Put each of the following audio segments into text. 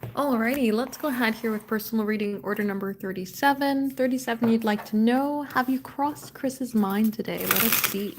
Alrighty, let's go ahead here with personal reading order number 37. 37, you'd like to know, have you crossed Chris's mind today? Let us see.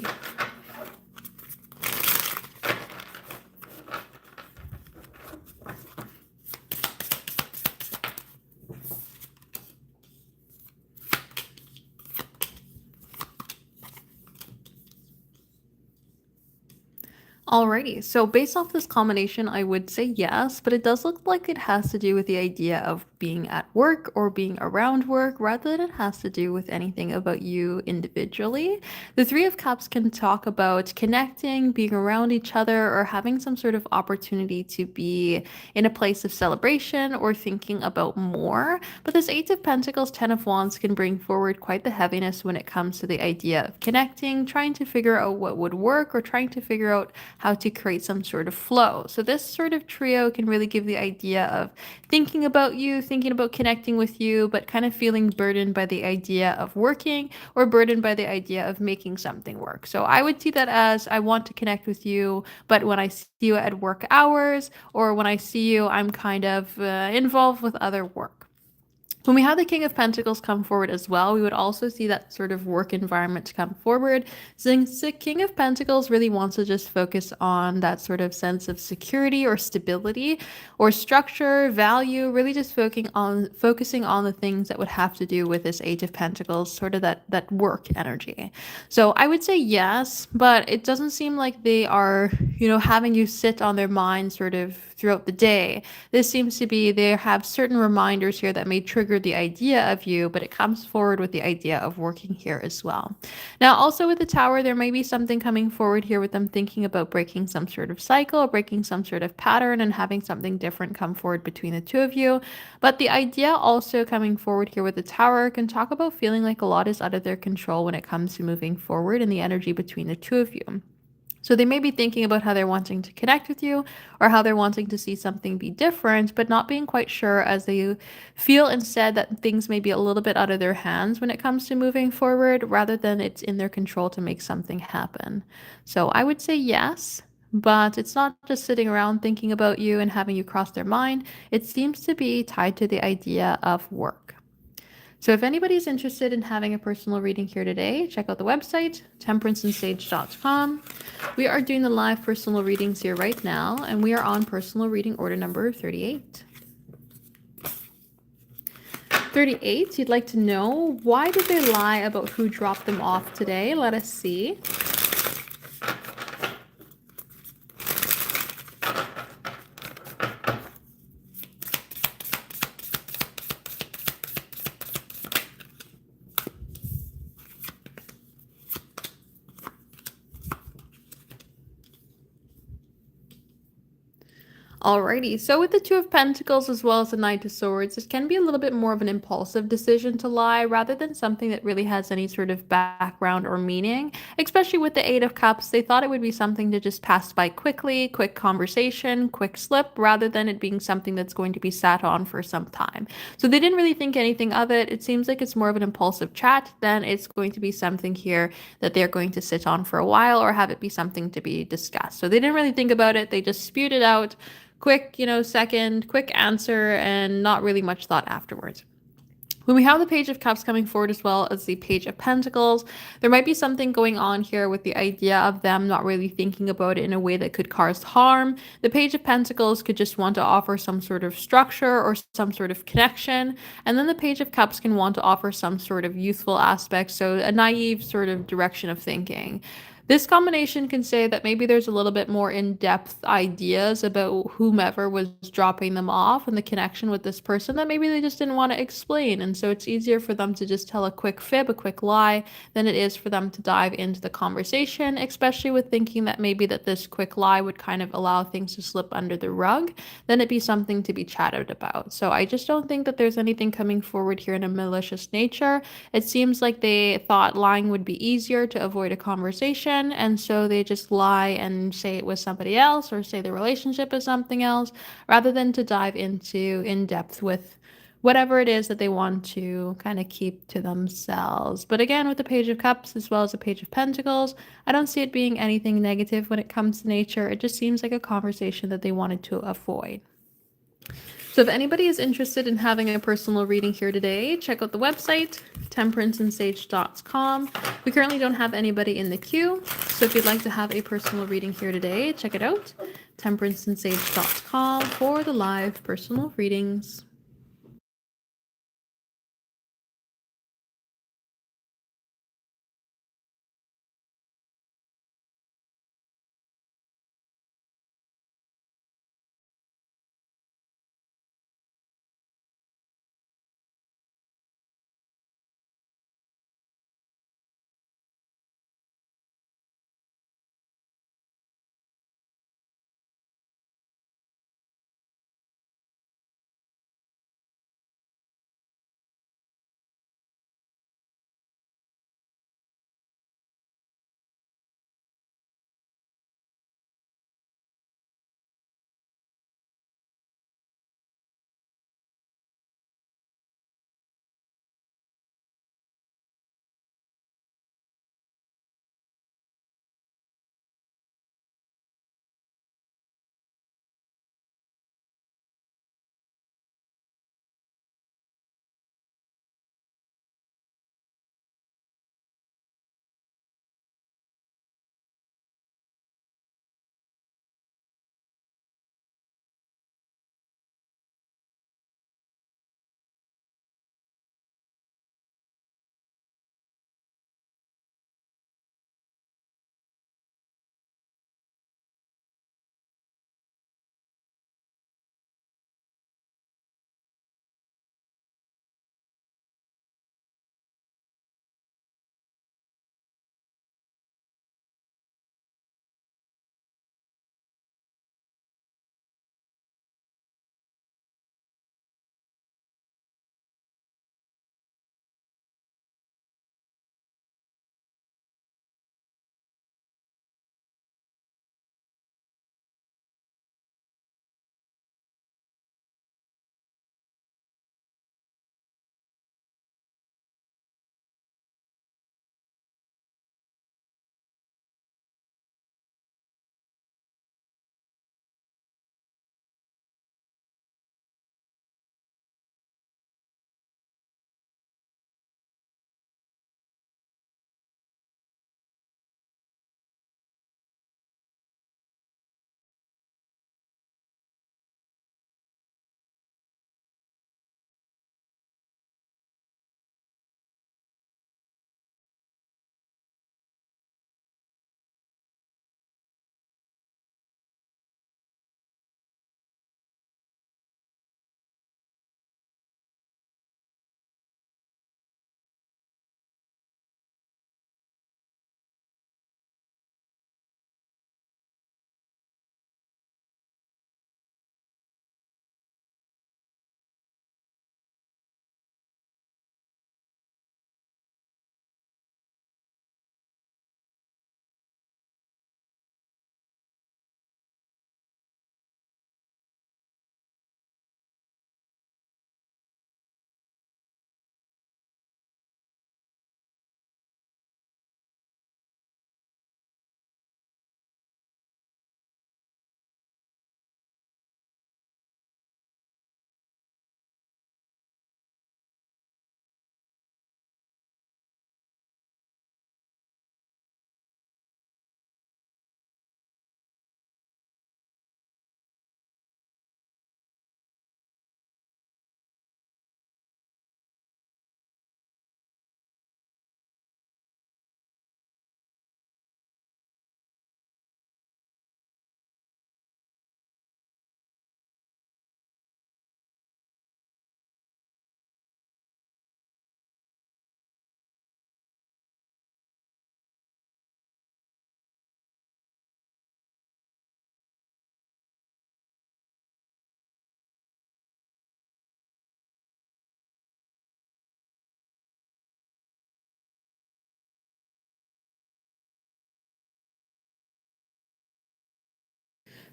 Alrighty, so based off this combination, I would say yes, but it does look like it has to do with the idea of being at work or being around work rather than it has to do with anything about you individually. The Three of Cups can talk about connecting, being around each other, or having some sort of opportunity to be in a place of celebration or thinking about more. But this Eight of Pentacles, Ten of Wands can bring forward quite the heaviness when it comes to the idea of connecting, trying to figure out what would work, or trying to figure out how to create some sort of flow. So this sort of trio can really give the idea of thinking about you, thinking about connecting with you, but kind of feeling burdened by the idea of working or burdened by the idea of making something work. So I would see that as I want to connect with you, but when I see you at work hours or when I see you, I'm kind of involved with other work. When we have the King of Pentacles come forward as well, we would also see that sort of work environment come forward. Since the King of Pentacles really wants to just focus on that sort of sense of security or stability or structure, value, really just focusing on the things that would have to do with this Eight of Pentacles, sort of that work energy. So I would say yes, but it doesn't seem like they are, having you sit on their mind sort of throughout the day. This seems to be they have certain reminders here that may trigger the idea of you, but it comes forward with the idea of working here as well. Now, also with the Tower, there may be something coming forward here with them thinking about breaking some sort of cycle, breaking some sort of pattern, and having something different come forward between the two of you. But the idea also coming forward here with the Tower can talk about feeling like a lot is out of their control when it comes to moving forward and the energy between the two of you. So they may be thinking about how they're wanting to connect with you or how they're wanting to see something be different, but not being quite sure as they feel instead that things may be a little bit out of their hands when it comes to moving forward rather than it's in their control to make something happen. So I would say yes, but it's not just sitting around thinking about you and having you cross their mind. It seems to be tied to the idea of work. So if anybody's interested in having a personal reading here today, check out the website, temperanceandsage.com. We are doing the live personal readings here right now, and we are on personal reading order number 38. 38, you'd like to know, why did they lie about who dropped them off today? Let us see. Alrighty, so with the Two of Pentacles as well as the Knight of Swords, this can be a little bit more of an impulsive decision to lie rather than something that really has any sort of background or meaning. Especially with the Eight of Cups, they thought it would be something to just pass by quickly, quick conversation, quick slip, rather than it being something that's going to be sat on for some time. So they didn't really think anything of it. It seems like it's more of an impulsive chat than it's going to be something here that they're going to sit on for a while or have it be something to be discussed. So they didn't really think about it. They just spewed it out quick, second, quick answer, and not really much thought afterwards. When we have the Page of Cups coming forward as well as the Page of Pentacles, there might be something going on here with the idea of them not really thinking about it in a way that could cause harm. The Page of Pentacles could just want to offer some sort of structure or some sort of connection. And then the Page of Cups can want to offer some sort of youthful aspect, so a naive sort of direction of thinking. This combination can say that maybe there's a little bit more in-depth ideas about whomever was dropping them off and the connection with this person that maybe they just didn't want to explain. And so it's easier for them to just tell a quick fib, a quick lie, than it is for them to dive into the conversation, especially with thinking that maybe that this quick lie would kind of allow things to slip under the rug, then it'd be something to be chatted about. So I just don't think that there's anything coming forward here in a malicious nature. It seems like they thought lying would be easier to avoid a conversation, and so they just lie and say it was somebody else or say the relationship is something else rather than to dive into in depth with whatever it is that they want to kind of keep to themselves. But again, with the Page of Cups as well as the Page of Pentacles, I don't see it being anything negative when it comes to nature. It just seems like a conversation that they wanted to avoid. So if anybody is interested in having a personal reading here today, check out the website, temperanceandsage.com. We currently don't have anybody in the queue, so if you'd like to have a personal reading here today, check it out, temperanceandsage.com for the live personal readings.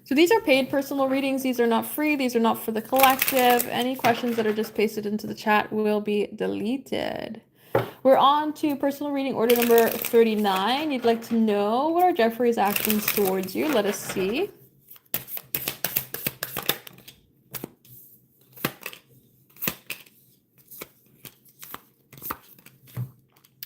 So these are paid personal readings. These are not free. These are not for the collective. Any questions that are just pasted into the chat will be deleted. We're on to personal reading order number 39. You'd like to know what are Jeffrey's actions towards you? Let us see.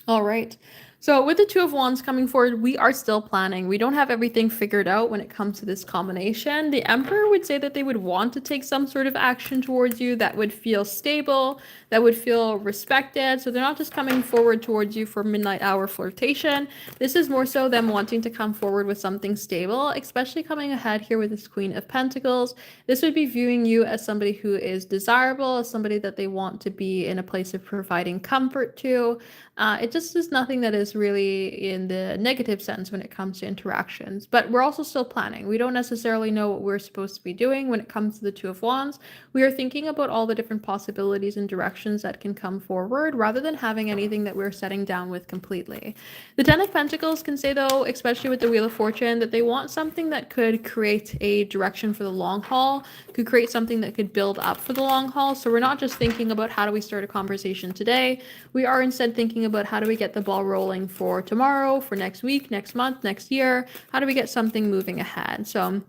All right. So with the Two of Wands coming forward, we are still planning. We don't have everything figured out when it comes to this combination. The Emperor would say that they would want to take some sort of action towards you that would feel stable, that would feel respected. So they're not just coming forward towards you for midnight hour flirtation. This is more so them wanting to come forward with something stable, especially coming ahead here with this Queen of Pentacles. This would be viewing you as somebody who is desirable, as somebody that they want to be in a place of providing comfort to. It just is nothing that is really in the negative sense when it comes to interactions. But we're also still planning. We don't necessarily know what we're supposed to be doing when it comes to the Two of Wands. We are thinking about all the different possibilities and directions that can come forward rather than having anything that we're setting down with completely. The Ten of Pentacles can say, though, especially with the Wheel of Fortune, that they want something that could create a direction for the long haul, could create something that could build up for the long haul. So we're not just thinking about how do we start a conversation today. We are instead thinking about how do we get the ball rolling for tomorrow, for next week, next month, next year? How do we get something moving ahead? So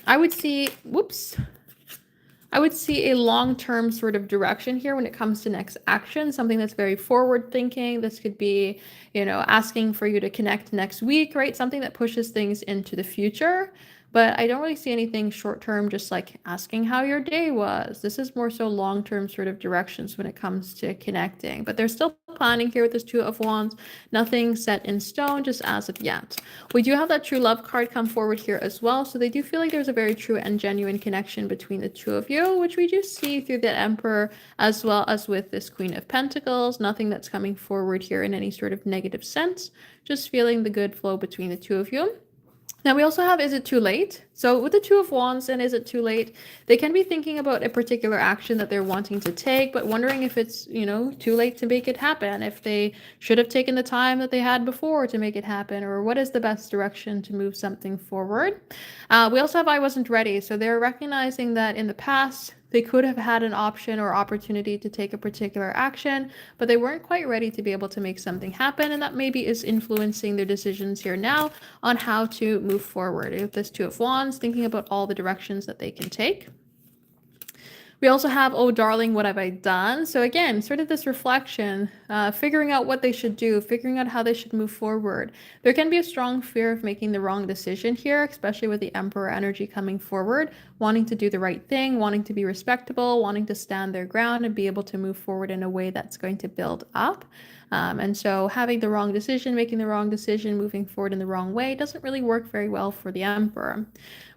I would see, whoops, I would see a long-term sort of direction here when it comes to next action, something that's very forward thinking. This could be, asking for you to connect next week, right? Something that pushes things into the future. But I don't really see anything short term, just like asking how your day was. This is more so long term sort of directions when it comes to connecting. But they're still planning here with this Two of Wands. Nothing set in stone just as of yet. We do have that true love card come forward here as well. So they do feel like there's a very true and genuine connection between the two of you, which we do see through the Emperor as well as with this Queen of Pentacles. Nothing that's coming forward here in any sort of negative sense. Just feeling the good flow between the two of you. Now we also have is it too late? So with the Two of Wands and is it too late? They can be thinking about a particular action that they're wanting to take, but wondering if it's, too late to make it happen, if they should have taken the time that they had before to make it happen, or what is the best direction to move something forward. We also have I wasn't ready. So they're recognizing that in the past, they could have had an option or opportunity to take a particular action, but they weren't quite ready to be able to make something happen. And that maybe is influencing their decisions here now on how to move forward. With this Two of Wands, thinking about all the directions that they can take. We also have, oh, darling, what have I done? So again, sort of this reflection, figuring out what they should do, figuring out how they should move forward. There can be a strong fear of making the wrong decision here, especially with the Emperor energy coming forward, wanting to do the right thing, wanting to be respectable, wanting to stand their ground and be able to move forward in a way that's going to build up. And so having the wrong decision, making the wrong decision, moving forward in the wrong way doesn't really work very well for the Emperor.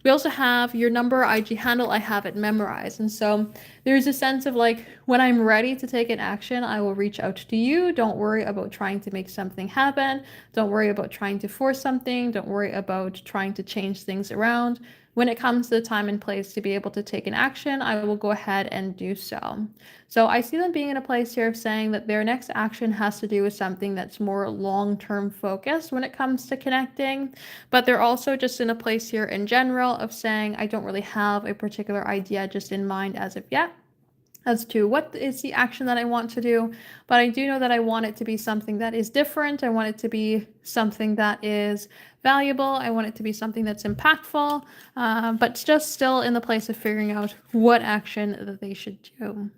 We also have your number, IG handle, I have it memorized. And so there's a sense of like, when I'm ready to take an action, I will reach out to you. Don't worry about trying to make something happen. Don't worry about trying to force something. Don't worry about trying to change things around. When it comes to the time and place to be able to take an action, I will go ahead and do so. So I see them being in a place here of saying that their next action has to do with something that's more long-term focused when it comes to connecting. But they're also just in a place here in general of saying, I don't really have a particular idea just in mind as of yet as to what is the action that I want to do, but I do know that I want it to be something that is different. I want it to be something that is valuable. I want it to be something that's impactful, but just still in the place of figuring out what action that they should do.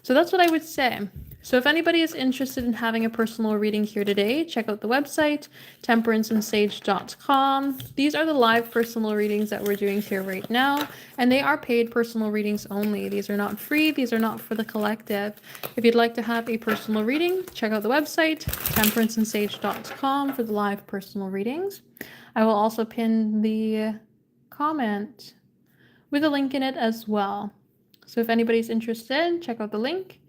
So that's what I would say. So if anybody is interested in having a personal reading here today, check out the website, temperanceandsage.com. These are the live personal readings that we're doing here right now, and they are paid personal readings only. These are not free. These are not for the collective. If you'd like to have a personal reading, check out the website, temperanceandsage.com for the live personal readings. I will also pin the comment with a link in it as well. So if anybody's interested, check out the link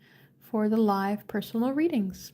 for the live personal readings.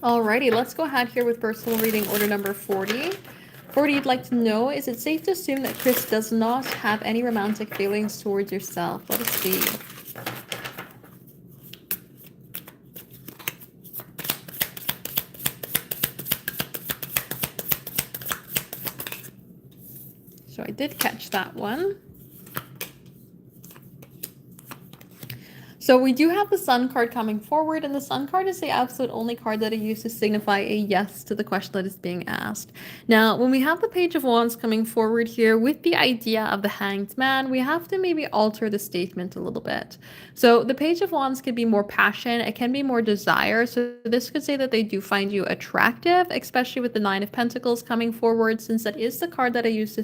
Alrighty, let's go ahead here with personal reading order number 40. 40, you'd like to know, is it safe to assume that Chris does not have any romantic feelings towards yourself? Let us see. So I did catch that one. So we do have the Sun card coming forward, and the Sun card is the absolute only card that I use to signify a yes to the question that is being asked. Now, when we have the Page of Wands coming forward here with the idea of the Hanged Man, we have to maybe alter the statement a little bit. So the Page of Wands could be more passion, it can be more desire. So this could say that they do find you attractive, especially with the Nine of Pentacles coming forward, since that is the card that I use to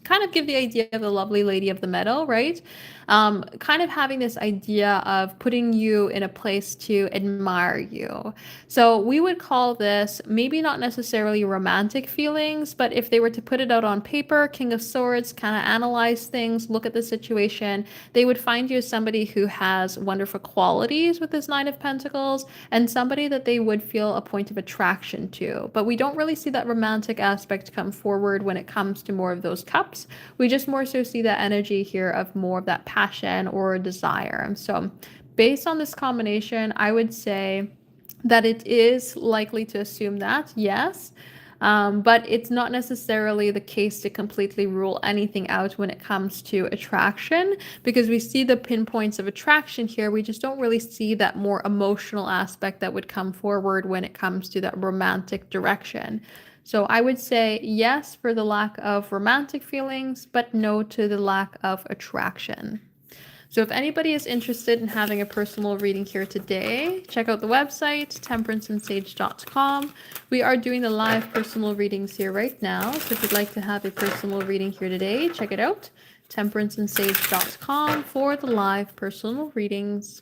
kind of give the idea of the lovely lady of the meadow, right? Kind of having this idea of putting you in a place to admire you. So we would call this maybe not necessarily romantic feelings, but if they were to put it out on paper, King of Swords, kind of analyze things, look at the situation, they would find you as somebody who has wonderful qualities with this Nine of Pentacles and somebody that they would feel a point of attraction to. But we don't really see that romantic aspect come forward when it comes to more of those cups. We just more so see that energy here of more of that passion or desire. So based on this combination, I would say that it is likely to assume that, yes. But it's not necessarily the case to completely rule anything out when it comes to attraction, because we see the pinpoints of attraction here. We just don't really see that more emotional aspect that would come forward when it comes to that romantic direction. So I would say yes for the lack of romantic feelings, but no to the lack of attraction. So if anybody is interested in having a personal reading here today, check out the website, temperanceandsage.com. We are doing the live personal readings here right now. So if you'd like to have a personal reading here today, check it out, temperanceandsage.com for the live personal readings.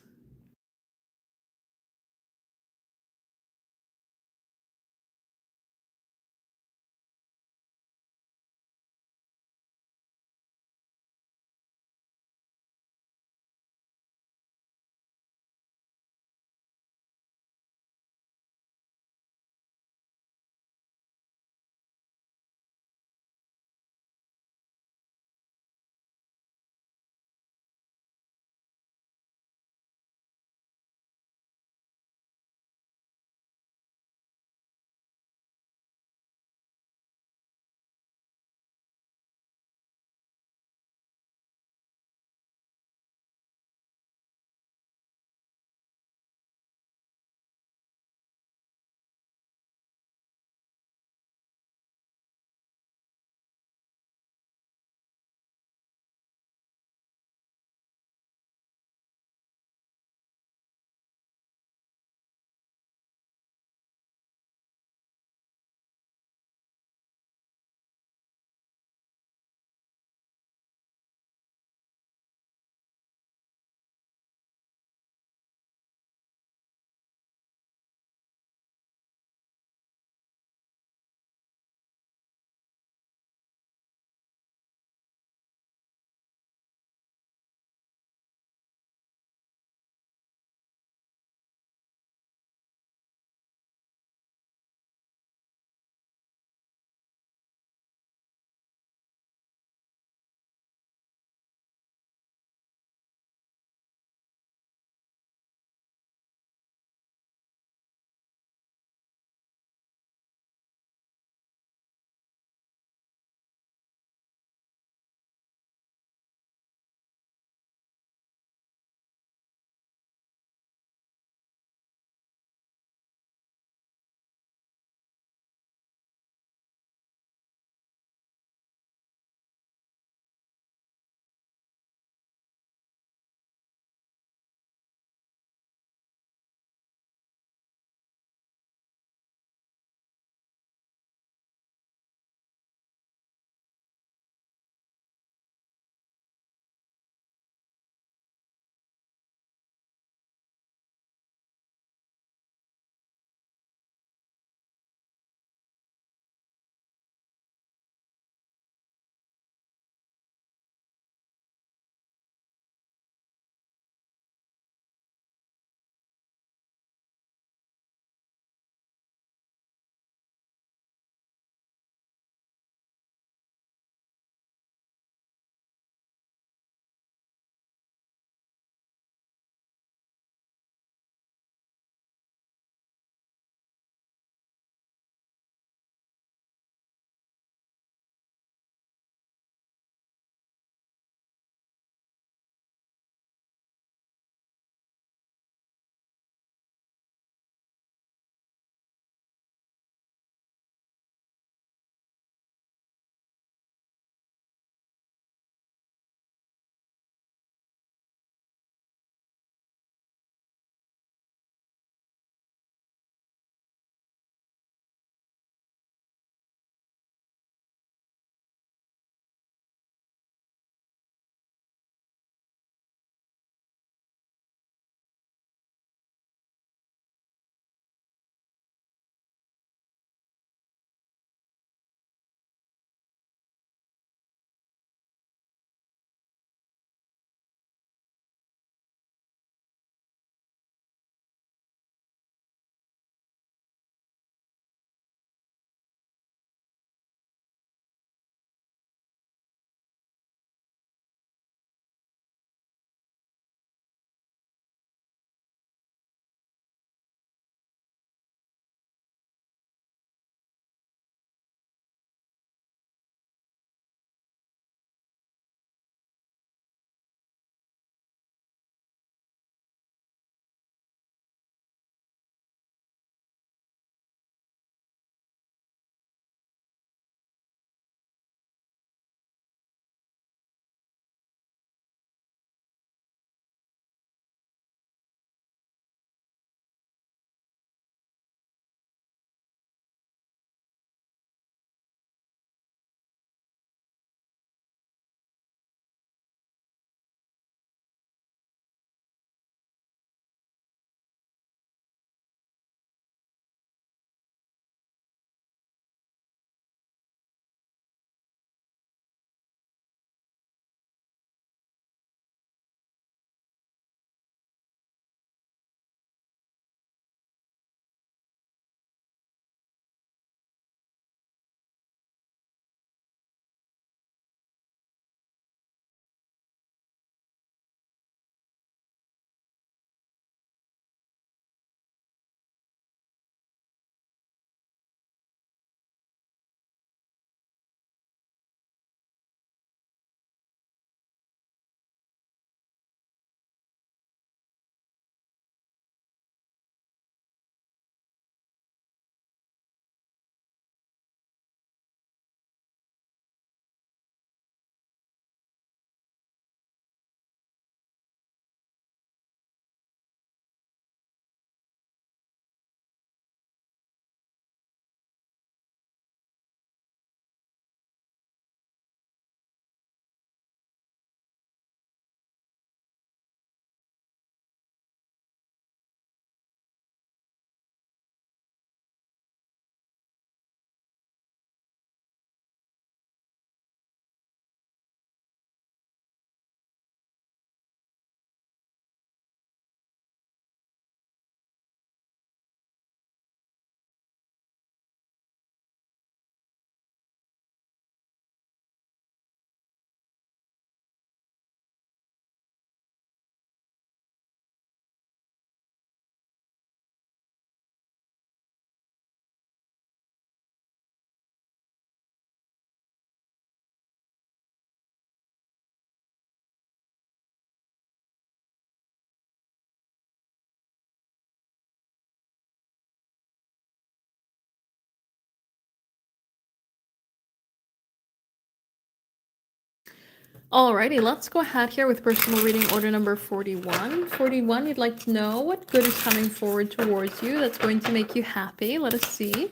Alrighty, let's go ahead here with personal reading order number 41. 41, you'd like to know what good is coming forward towards you that's going to make you happy. Let us see.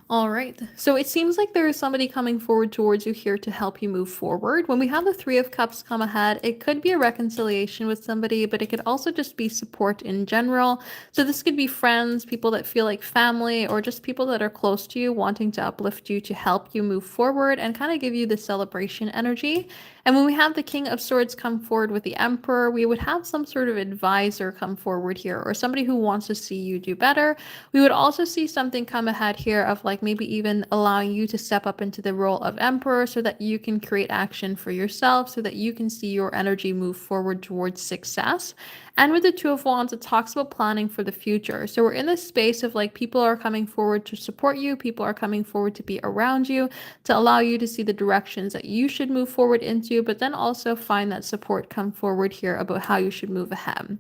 All right. So it seems like there is somebody coming forward towards you here to help you move forward. When we have the Three of Cups come ahead, it could be a reconciliation with somebody, but it could also just be support in general. So this could be friends, people that feel like family, or just people that are close to you wanting to uplift you to help you move forward and kind of give you the celebration energy. And when we have the King of Swords come forward with the Emperor, we would have some sort of advisor come forward here, or somebody who wants to see you do better. We would also see something come ahead here of like maybe even allowing you to step up into the role of Emperor so that you can create action for yourself, so that you can see your energy move forward towards success. And with the Two of Wands, it talks about planning for the future. So we're in this space of like people are coming forward to support you, people are coming forward to be around you, to allow you to see the directions that you should move forward into, but then also find that support come forward here about how you should move ahead.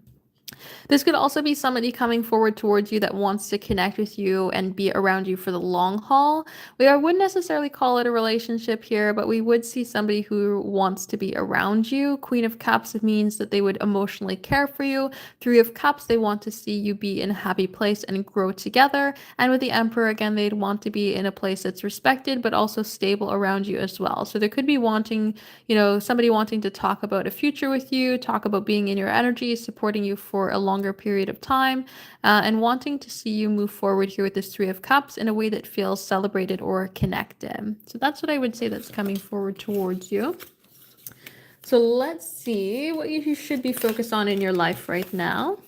This could also be somebody coming forward towards you that wants to connect with you and be around you for the long haul. I wouldn't necessarily call it a relationship here, but we would see somebody who wants to be around you. Queen of Cups means that they would emotionally care for you. Three of Cups, they want to see you be in a happy place and grow together. And with the Emperor, again, they'd want to be in a place that's respected, but also stable around you as well. So there could be wanting, somebody wanting to talk about a future with you, talk about being in your energy, supporting you for a longer period of time, and wanting to see you move forward here with this Three of Cups in a way that feels celebrated or connected. So that's what I would say that's coming forward towards you. So let's see what you should be focused on in your life right now.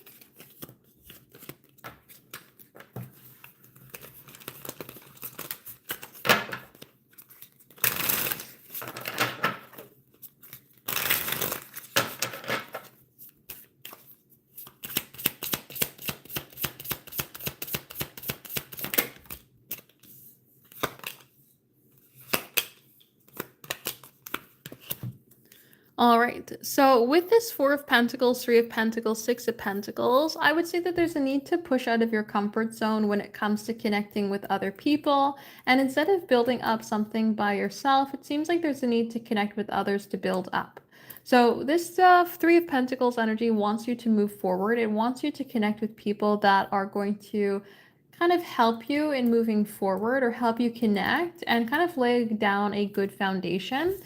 All right. So with this Four of Pentacles, Three of Pentacles, Six of Pentacles, I would say that there's a need to push out of your comfort zone when it comes to connecting with other people. And instead of building up something by yourself, it seems like there's a need to connect with others to build up. So this Three of Pentacles energy wants you to move forward. It wants you to connect with people that are going to kind of help you in moving forward or help you connect and kind of lay down a good foundation.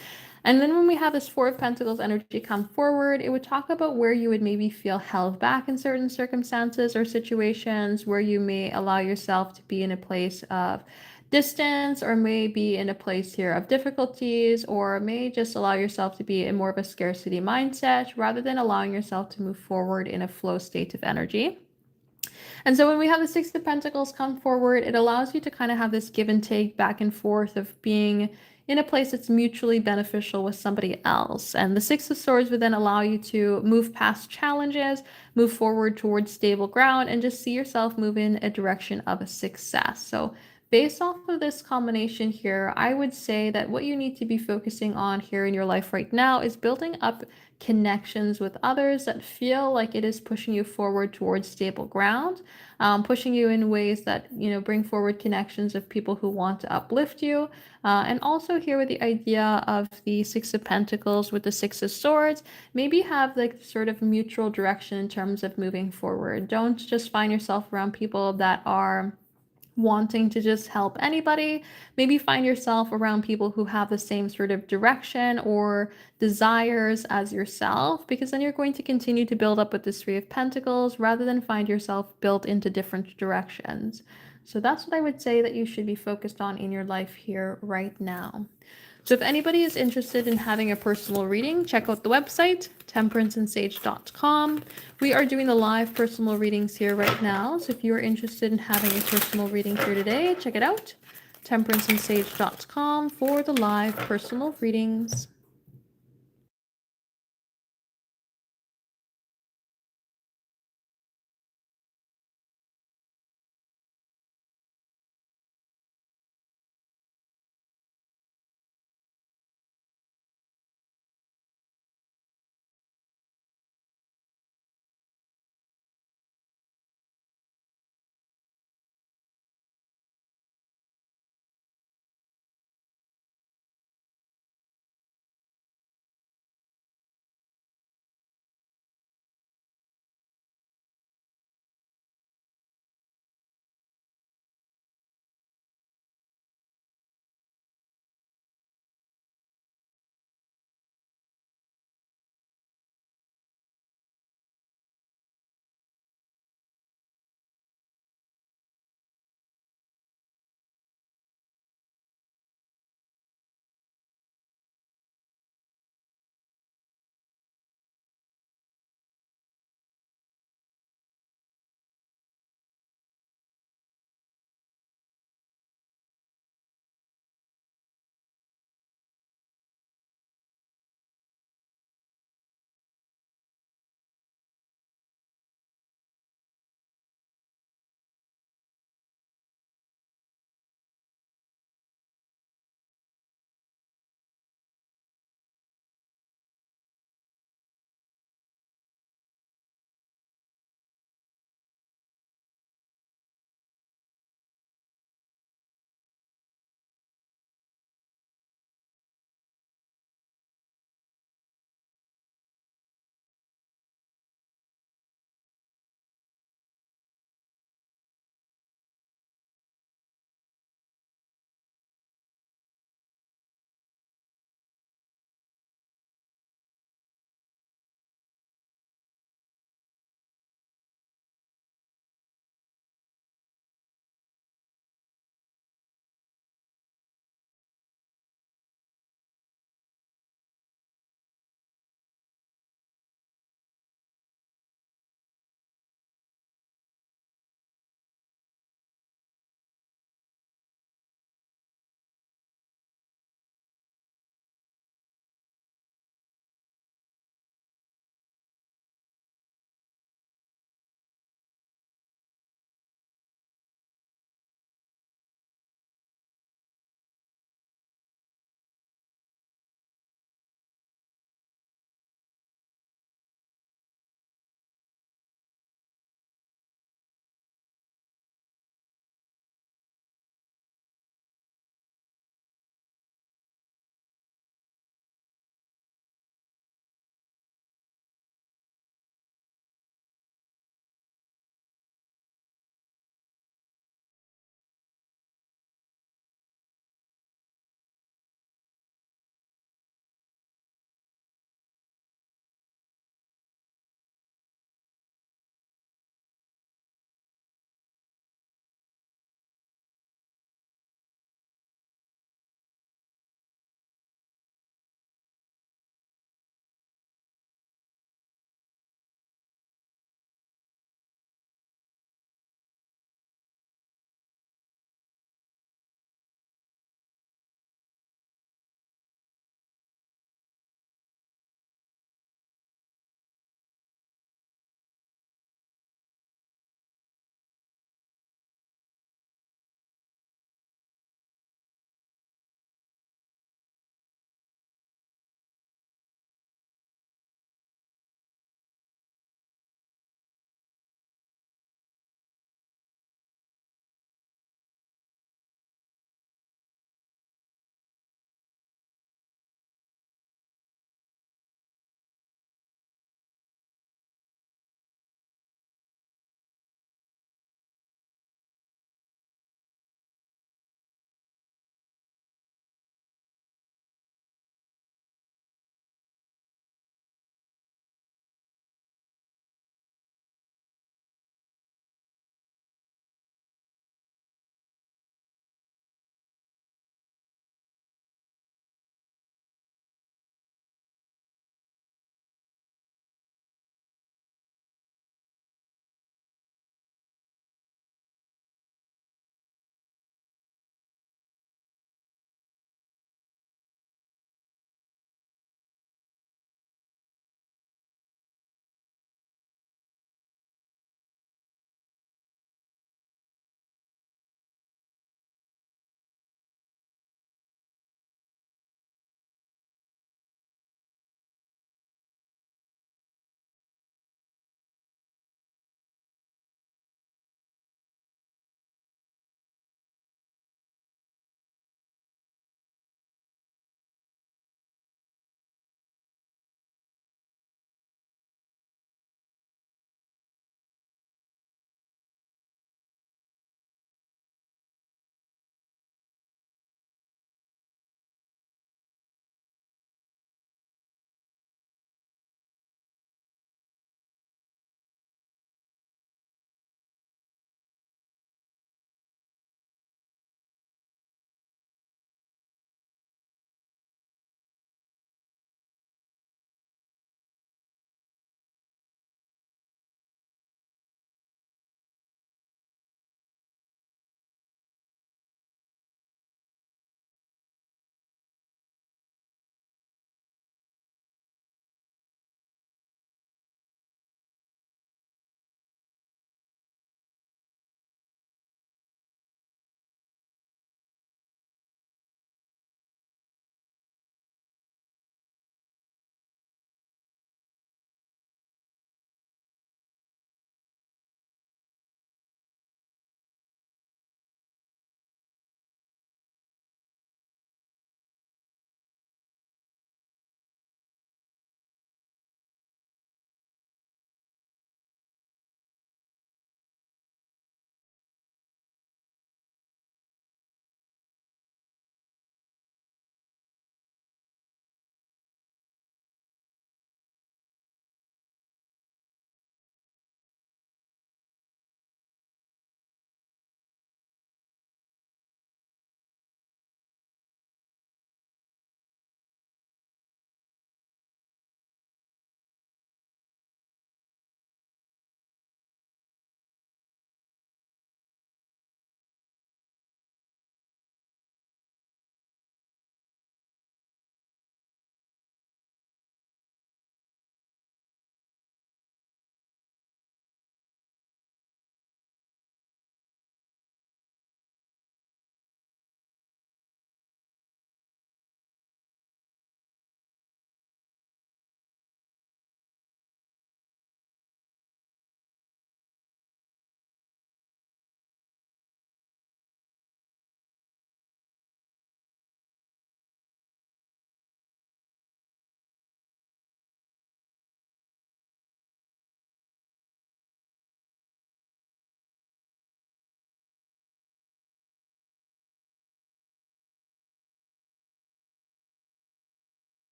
And then when we have this Four of Pentacles energy come forward, it would talk about where you would maybe feel held back in certain circumstances or situations, where you may allow yourself to be in a place of distance, or may be in a place here of difficulties, or may just allow yourself to be in more of a scarcity mindset rather than allowing yourself to move forward in a flow state of energy. And so when we have the Six of Pentacles come forward, it allows you to kind of have this give and take back and forth of being in a place that's mutually beneficial with somebody else. And the Six of Swords would then allow you to move past challenges, move forward towards stable ground, and just see yourself move in a direction of a success. So based off of this combination here, I would say that what you need to be focusing on here in your life right now is building up connections with others that feel like it is pushing you forward towards stable ground, pushing you in ways that bring forward connections of people who want to uplift you, and also here with the idea of the Six of Pentacles with the Six of Swords, maybe have like sort of mutual direction in terms of moving forward. Don't just find yourself around people that are wanting to just help anybody. Maybe find yourself around people who have the same sort of direction or desires as yourself, because then you're going to continue to build up with this Three of Pentacles rather than find yourself built into different directions. So that's what I would say that you should be focused on in your life here right now. So if anybody is interested in having a personal reading, check out the website, temperanceandsage.com. We are doing the live personal readings here right now. So if you are interested in having a personal reading here today, check it out, temperanceandsage.com for the live personal readings.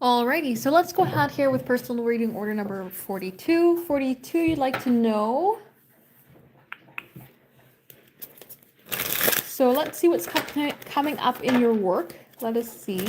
Alrighty, so let's go ahead here with personal reading order number 42. 42, you'd like to know. So let's see what's coming up in your work. Let us see.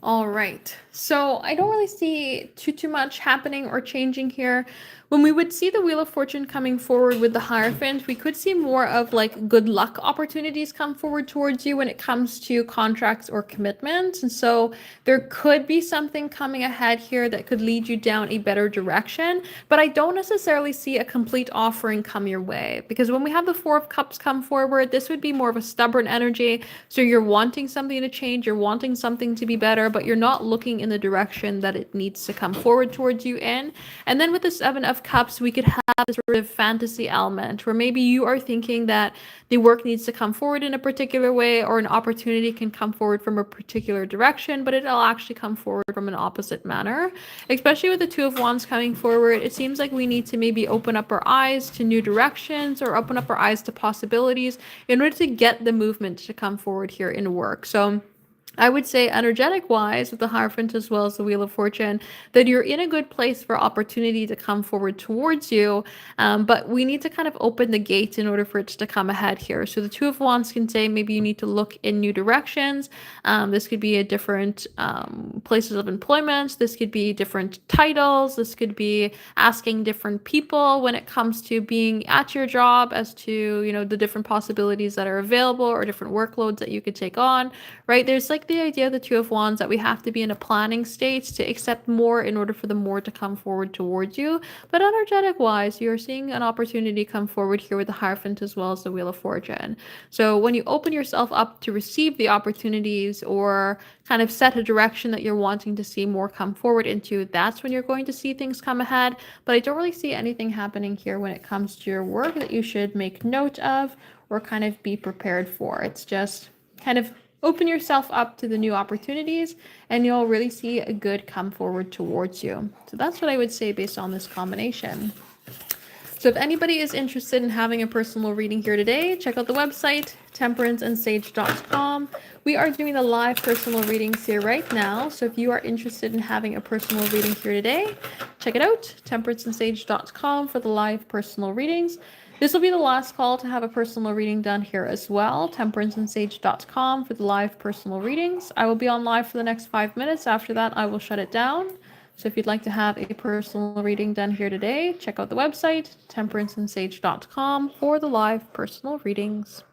All right. So I don't really see too much happening or changing here. When we would see the Wheel of Fortune coming forward with the Hierophant, we could see more of like good luck opportunities come forward towards you when it comes to contracts or commitments. And so there could be something coming ahead here that could lead you down a better direction. But I don't necessarily see a complete offering come your way, because when we have the Four of Cups come forward, this would be more of a stubborn energy. So you're wanting something to change, you're wanting something to be better, but you're not looking in the direction that it needs to come forward towards you in. And then with the Seven of Cups, we could have this sort of fantasy element where maybe you are thinking that the work needs to come forward in a particular way, or an opportunity can come forward from a particular direction, but it'll actually come forward from an opposite manner. Especially with the Two of Wands coming forward, it seems like we need to maybe open up our eyes to new directions, or open up our eyes to possibilities in order to get the movement to come forward here in work. So I would say, energetic wise, with the Hierophant as well as the Wheel of Fortune, that you're in a good place for opportunity to come forward towards you. But we need to kind of open the gate in order for it to come ahead here. So the Two of Wands can say maybe you need to look in new directions. This could be a different places of employment. This could be different titles. This could be asking different people when it comes to being at your job as to, you know, the different possibilities that are available or different workloads that you could take on, right? There's like the idea of the Two of Wands that we have to be in a planning state to accept more in order for the more to come forward towards you. But energetic wise, you're seeing an opportunity come forward here with the Hierophant as well as the Wheel of Fortune. So when you open yourself up to receive the opportunities, or kind of set a direction that you're wanting to see more come forward into, that's when you're going to see things come ahead. But I don't really see anything happening here when it comes to your work that you should make note of or kind of be prepared for. It's just kind of open yourself up to the new opportunities, and you'll really see a good come forward towards you. So that's what I would say based on this combination. So if anybody is interested in having a personal reading here today, check out the website, temperanceandsage.com. We are doing the live personal readings here right now. So if you are interested in having a personal reading here today, check it out, temperanceandsage.com, for the live personal readings. This will be the last call to have a personal reading done here as well, temperanceandsage.com, for the live personal readings. I will be on live for the next 5 minutes. After that, I will shut it down. So if you'd like to have a personal reading done here today, check out the website, temperanceandsage.com, for the live personal readings.